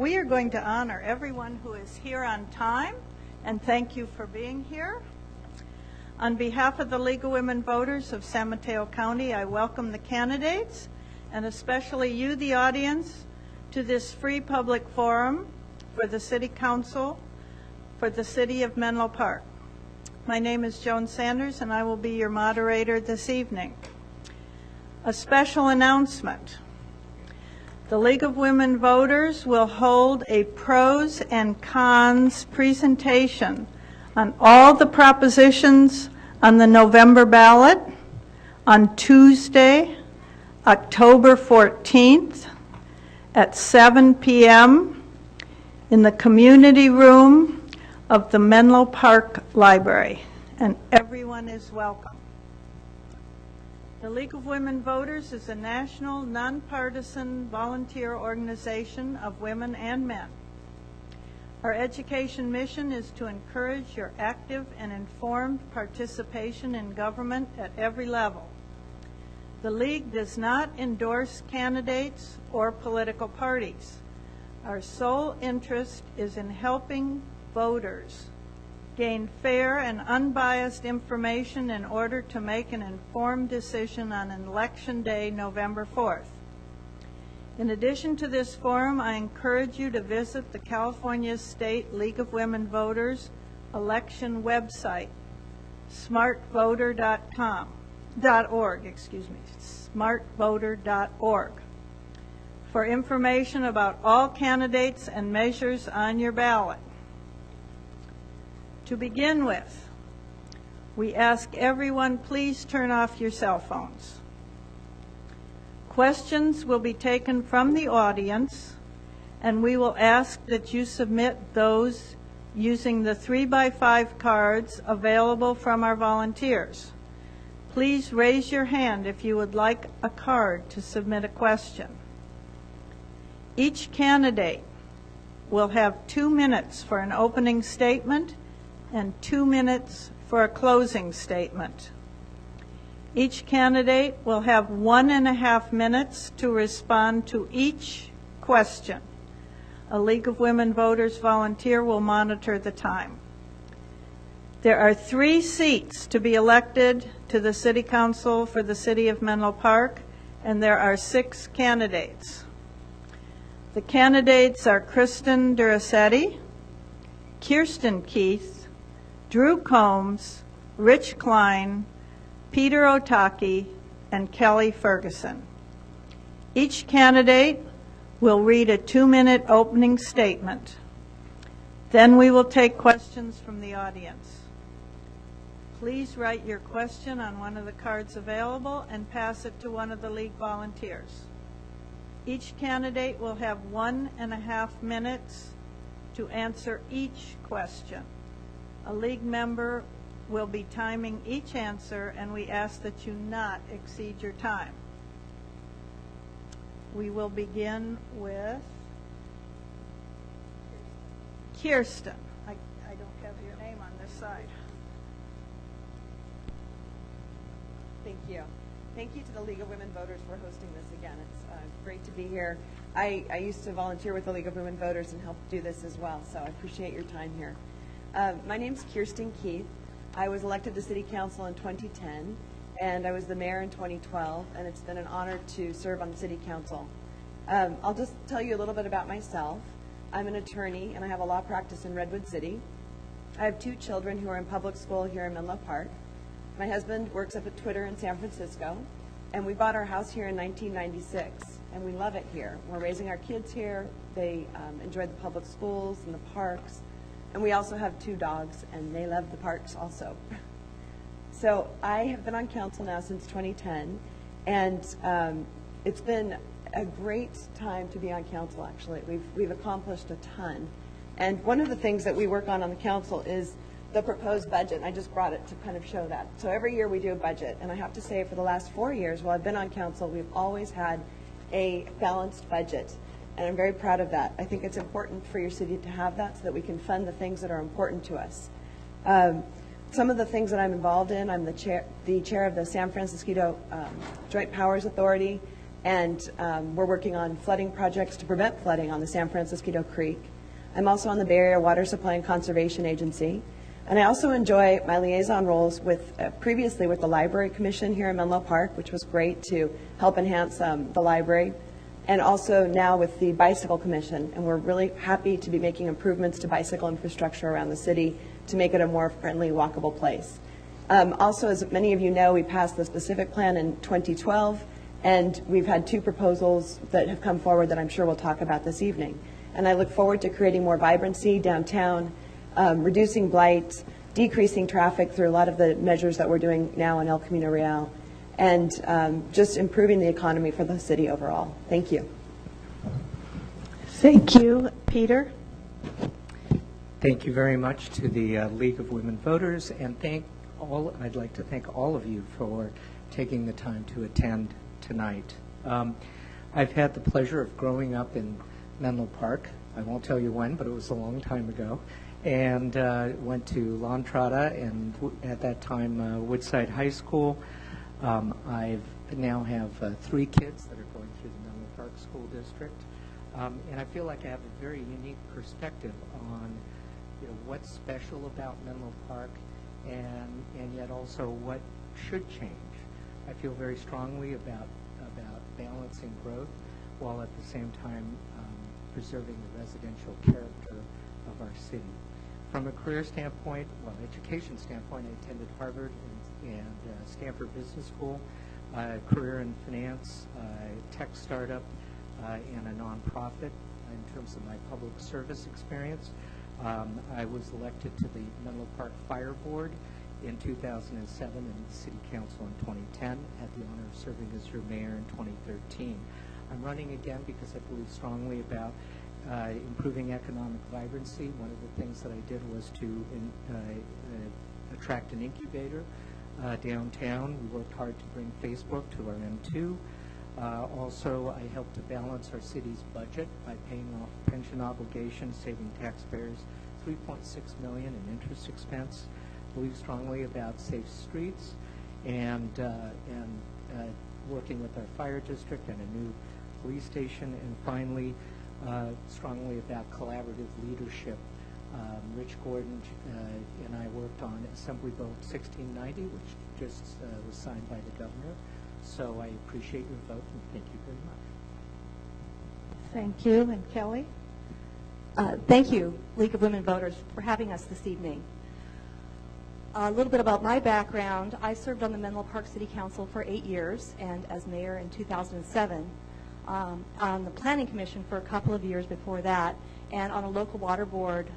We are going to honor everyone who is here on time, and thank you for being here. On behalf of the League of Women Voters of San Mateo County, I welcome the candidates, and especially you, the audience, to this free public forum for the City Council for the City of Menlo Park. My name is Joan Sanders, and I will be your moderator this evening. A special announcement. The League of Women Voters will hold a pros and cons presentation on all the propositions on the November ballot on Tuesday, October 14th at 7 p.m. in the community room of the Menlo Park Library, and everyone is welcome. The League of Women Voters is a national, nonpartisan volunteer organization of women and men. Our education mission is to encourage your active and informed participation in government at every level. The League does not endorse candidates or political parties. Our sole interest is in helping voters gain fair and unbiased information in order to make an informed decision on Election Day, November 4th. In addition to this forum, I encourage you to visit the California State League of Women Voters election website, smartvoter.org, for information about all candidates and measures on your ballot. To begin with, we ask everyone please turn off your cell phones. Questions will be taken from the audience, and we will ask that you submit those using the 3x5 cards available from our volunteers. Please raise your hand if you would like a card to submit a question. Each candidate will have 2 minutes for an opening statement and 2 minutes for a closing statement. Each candidate will have 1.5 minutes to respond to each question. A League of Women Voters volunteer will monitor the time. There are 3 seats to be elected to the City Council for the City of Menlo Park, and there are 6 candidates. The candidates are Kristen Duracetti, Kirsten Keith, Drew Combs, Rich Klein, Peter Otake, and Kelly Ferguson. Each candidate will read a 2-minute opening statement. Then we will take questions from the audience. Please write your question on one of the cards available and pass it to one of the League volunteers. Each candidate will have 1.5 minutes to answer each question. A League member will be timing each answer, and we ask that you not exceed your time. We will begin with Kirsten. I don't have your name on this side. Thank you. Thank you to the League of Women Voters for hosting this again. It's great to be here. I used to volunteer with the League of Women Voters and help do this as well, so I appreciate your time here. My name's Kirsten Keith. I was elected to City Council in 2010, and I was the mayor in 2012, and it's been an honor to serve on the City Council. I'll just tell you a little bit about myself. I'm an attorney, and I have a law practice in Redwood City. I have 2 children who are in public school here in Menlo Park. My husband works up at Twitter in San Francisco, and we bought our house here in 1996, and we love it here. We're raising our kids here. They enjoy the public schools and the parks. And we also have 2 dogs, and they love the parks also. So I have been on council now since 2010, and it's been a great time to be on council, actually. We've accomplished a ton. And one of the things that we work on the council is the proposed budget, and I just brought it to kind of show that. So every year we do a budget, and I have to say for the last 4 years while I've been on council, we've always had a balanced budget. And I'm very proud of that. I think it's important for your city to have that so that we can fund the things that are important to us. Some of the things that I'm involved in, I'm the chair of the San Francisco Joint Powers Authority, and we're working on flooding projects to prevent flooding on the San Francisco Creek. I'm also on the Bay Area Water Supply and Conservation Agency, and I also enjoy my liaison roles with previously with the Library Commission here in Menlo Park, which was great to help enhance the library, and also now with the Bicycle Commission, and we're really happy to be making improvements to bicycle infrastructure around the city to make it a more friendly, walkable place. Also, as many of you know, we passed the specific plan in 2012, and we've had 2 proposals that have come forward that I'm sure we'll talk about this evening. And I look forward to creating more vibrancy downtown, reducing blight, decreasing traffic through a lot of the measures that we're doing now in El Camino Real, and just improving the economy for the city overall. Thank you. Thank you, Peter. Thank you very much to the League of Women Voters, and I'd like to thank all of you for taking the time to attend tonight. I've had the pleasure of growing up in Menlo Park. I won't tell you when, but it was a long time ago, and went to La Entrada and at that time Woodside High School. I now have 3 kids that are going through the Menlo Park School District, and I feel like I have a very unique perspective on what's special about Menlo Park, and yet also what should change. I feel very strongly about balancing growth while at the same time preserving the residential character of our city. From a career standpoint, education standpoint, I attended Harvard and Stanford Business School, career in finance, tech startup, and a nonprofit. In terms of my public service experience, I was elected to the Menlo Park Fire Board in 2007 and the City Council in 2010. Had the honor of serving as your mayor in 2013. I'm running again because I believe strongly about improving economic vibrancy. One of the things that I did was to attract an incubator downtown. We worked hard to bring Facebook to our M2. Also, I helped to balance our city's budget by paying off pension obligations, saving taxpayers $3.6 million in interest expense. Believe strongly about safe streets and working with our fire district and a new police station, and finally, strongly about collaborative leadership. Rich Gordon and I worked on Assembly Bill 1690, which just was signed by the governor. So I appreciate your vote, and thank you very much. Thank you. And Kelly? Thank you, League of Women Voters, for having us this evening. A little bit about my background. I served on the Menlo Park City Council for 8 years, and as mayor in 2007. On the Planning Commission for a couple of years before that, and on a local water board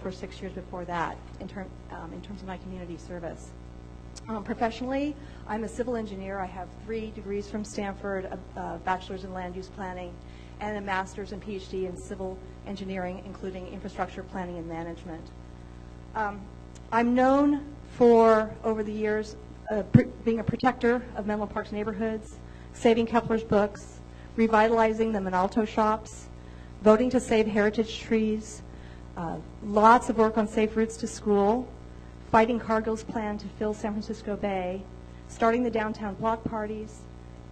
for 6 years before that, in terms of my community service. Professionally, I'm a civil engineer. I have 3 degrees from Stanford, a bachelor's in land use planning, and a master's and PhD in civil engineering, including infrastructure planning and management. I'm known for, over the years, being a protector of Menlo Park's neighborhoods, saving Kepler's books, revitalizing the Minalto shops, voting to save heritage trees, lots of work on safe routes to school, fighting Cargill's plan to fill San Francisco Bay, starting the downtown block parties,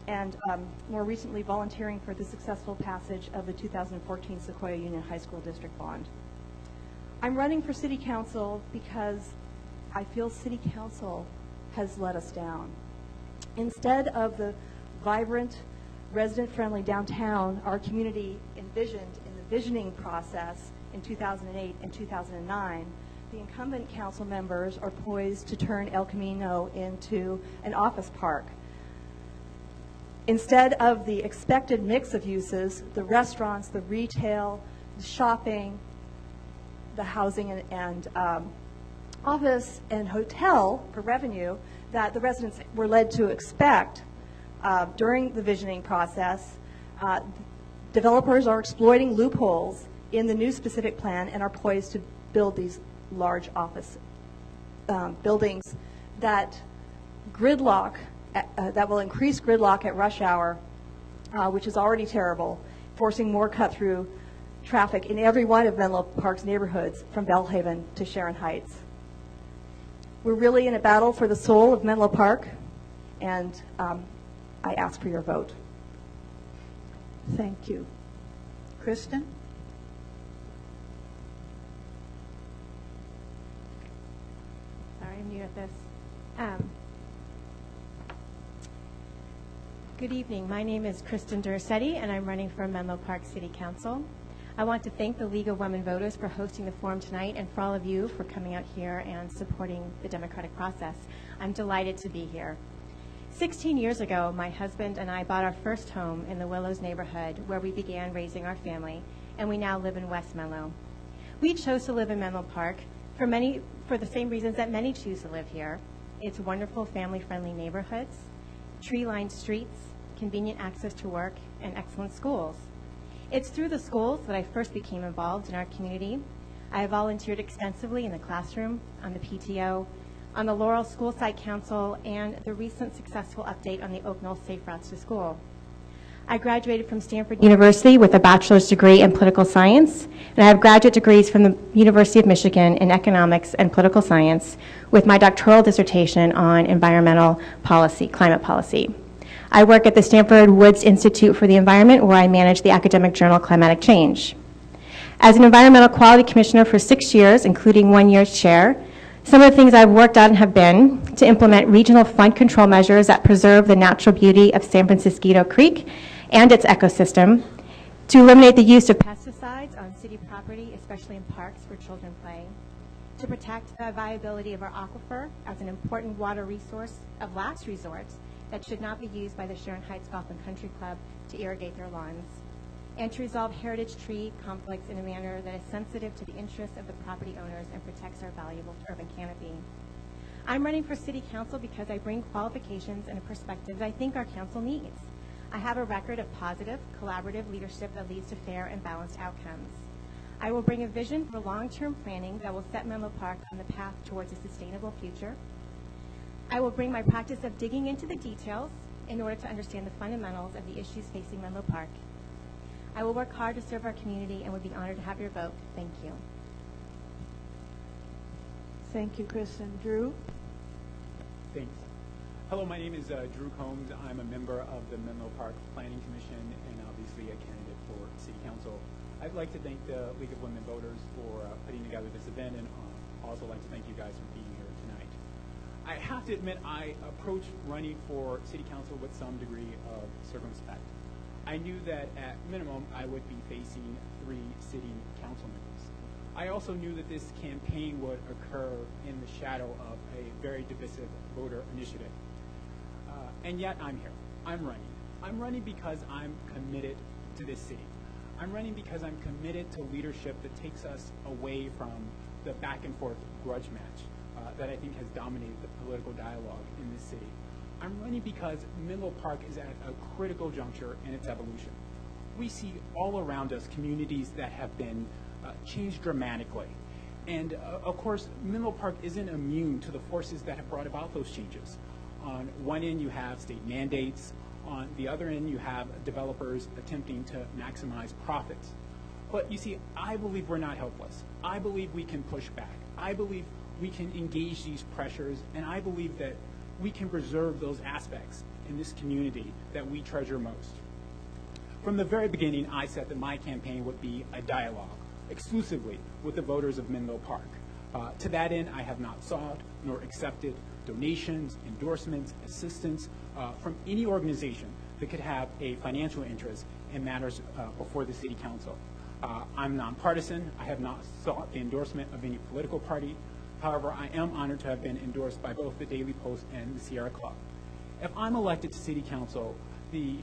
and more recently volunteering for the successful passage of the 2014 Sequoia Union High School District Bond. I'm running for City Council because I feel City Council has let us down. Instead of the vibrant, resident-friendly downtown our community envisioned in the visioning process in 2008 and 2009, the incumbent council members are poised to turn El Camino into an office park. Instead of the expected mix of uses, the restaurants, the retail, the shopping, the housing and office and hotel for revenue that the residents were led to expect during the visioning process, developers are exploiting loopholes in the new specific plan and are poised to build these large office buildings that that will increase gridlock at rush hour, which is already terrible, forcing more cut-through traffic in every one of Menlo Park's neighborhoods from Bellhaven to Sharon Heights. We're really in a battle for the soul of Menlo Park, and I ask for your vote. Thank you. Kristen? Sorry, I'm new at this. Good evening. My name is Kristen Duracetti, and I'm running for Menlo Park City Council. I want to thank the League of Women Voters for hosting the forum tonight and for all of you for coming out here and supporting the democratic process. I'm delighted to be here. 16 years ago, my husband and I bought our first home in the Willows neighborhood where we began raising our family, and we now live in West Menlo. We chose to live in Menlo Park for the same reasons that many choose to live here. It's wonderful family-friendly neighborhoods, tree-lined streets, convenient access to work, and excellent schools. It's through the schools that I first became involved in our community. I have volunteered extensively in the classroom, on the PTO, on the Laurel School Site Council, and the recent successful update on the Oak Knoll Safe Routes to School. I graduated from Stanford University with a bachelor's degree in political science, and I have graduate degrees from the University of Michigan in economics and political science with my doctoral dissertation on environmental policy, climate policy. I work at the Stanford Woods Institute for the Environment, where I manage the academic journal Climatic Change. As an environmental quality commissioner for 6 years, including 1 year as chair, some of the things I've worked on have been to implement regional flood control measures that preserve the natural beauty of San Francisco Creek and its ecosystem, to eliminate the use of pesticides on city property, especially in parks where children play, to protect the viability of our aquifer as an important water resource of last resort that should not be used by the Sharon Heights Golf and Country Club to irrigate their lawns, and to resolve heritage tree conflicts in a manner that is sensitive to the interests of the property owners and protects our valuable urban canopy. I'm running for City Council because I bring qualifications and a perspective that I think our council needs. I have a record of positive, collaborative leadership that leads to fair and balanced outcomes. I will bring a vision for long-term planning that will set Menlo Park on the path towards a sustainable future. I will bring my practice of digging into the details in order to understand the fundamentals of the issues facing Menlo Park. I will work hard to serve our community and would be honored to have your vote. Thank you. Thank you, Kristen. Drew? Thanks. Hello, my name is Drew Combs. I'm a member of the Menlo Park Planning Commission and obviously a candidate for City Council. I'd like to thank the League of Women Voters for putting together this event, and also like to thank you guys for being here tonight. I have to admit I approached running for City Council with some degree of circumspect. I knew that at minimum I would be facing 3 city council members. I also knew that this campaign would occur in the shadow of a very divisive voter initiative. And yet I'm here. I'm running. I'm running because I'm committed to this city. I'm running because I'm committed to leadership that takes us away from the back and forth grudge match that I think has dominated the political dialogue in this city. I'm running because Menlo Park is at a critical juncture in its evolution. We see all around us communities that have been changed dramatically. And of course, Menlo Park isn't immune to the forces that have brought about those changes. On one end, you have state mandates. On the other end, you have developers attempting to maximize profits. But you see, I believe we're not helpless. I believe we can push back. I believe we can engage these pressures, and I believe that we can preserve those aspects in this community that we treasure most. From the very beginning, I said that my campaign would be a dialogue exclusively with the voters of Menlo Park. To that end, I have not sought nor accepted donations, endorsements, assistance from any organization that could have a financial interest in matters before the City Council. I'm nonpartisan. I have not sought the endorsement of any political party. However, I am honored to have been endorsed by both the Daily Post and the Sierra Club. If I'm elected to City Council, the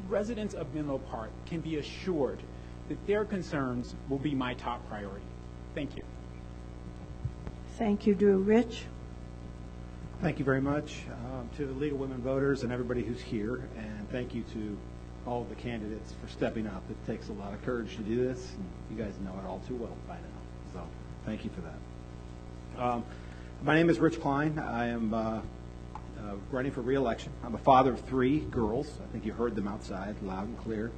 residents of Menlo Park can be assured that their concerns will be my top priority. Thank you. Thank you, Drew. Rich? Thank you very much to the League of Women Voters and everybody who's here, and thank you to all of the candidates for stepping up. It takes a lot of courage to do this. You guys know it all too well by now, so thank you for that. My name is Rich Klein. I am running for re-election. I'm a father of 3 girls. I think you heard them outside loud and clear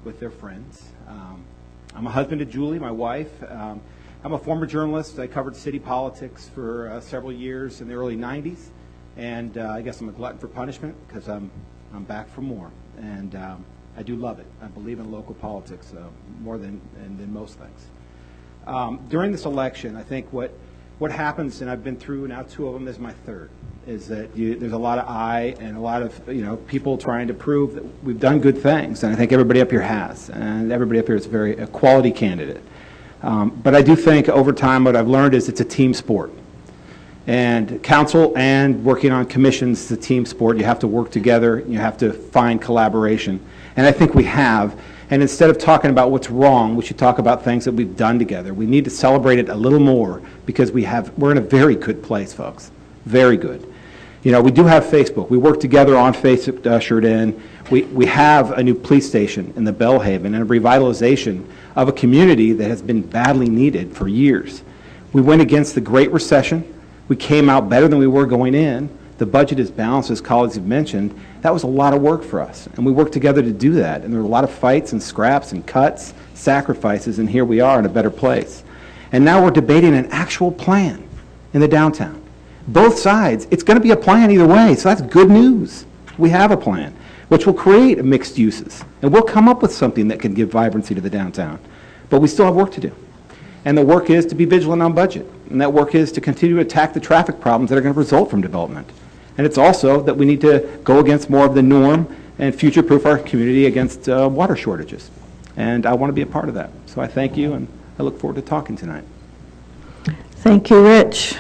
with their friends. I'm a husband to Julie, my wife. I'm a former journalist. I covered city politics for several years in the early 90s, and I guess I'm a glutton for punishment because I'm back for more. And I do love it. I believe in local politics more than most things. During this election, I think what happens, and I've been through now 2 of them, this is my 3rd, is that there's a lot of and a lot of people trying to prove that we've done good things, and I think everybody up here has, and everybody up here is a quality candidate. But I do think over time what I've learned is it's a team sport. And council and working on commissions is a team sport. You have to work together. You have to find collaboration. And I think we have. And instead of talking about what's wrong, we should talk about things that we've done together. We need to celebrate it a little more because we're in a very good place, folks. Very good. We do have Facebook. We work together on Facebook to usher it in. We have a new police station in the Bellhaven and a revitalization of a community that has been badly needed for years. We went against the Great Recession. We came out better than we were going in. The budget is balanced, as colleagues have mentioned. That was a lot of work for us, and we worked together to do that. And there were a lot of fights and scraps and cuts, sacrifices, and here we are in a better place. And now we're debating an actual plan in the downtown. Both sides, it's going to be a plan either way, so that's good news. We have a plan, which will create mixed uses, and we'll come up with something that can give vibrancy to the downtown. But we still have work to do. And the work is to be vigilant on budget. And that work is to continue to attack the traffic problems that are going to result from development. And it's also that we need to go against more of the norm and future-proof our community against water shortages. And I want to be a part of that. So I thank you, and I look forward to talking tonight. Thank you, Rich.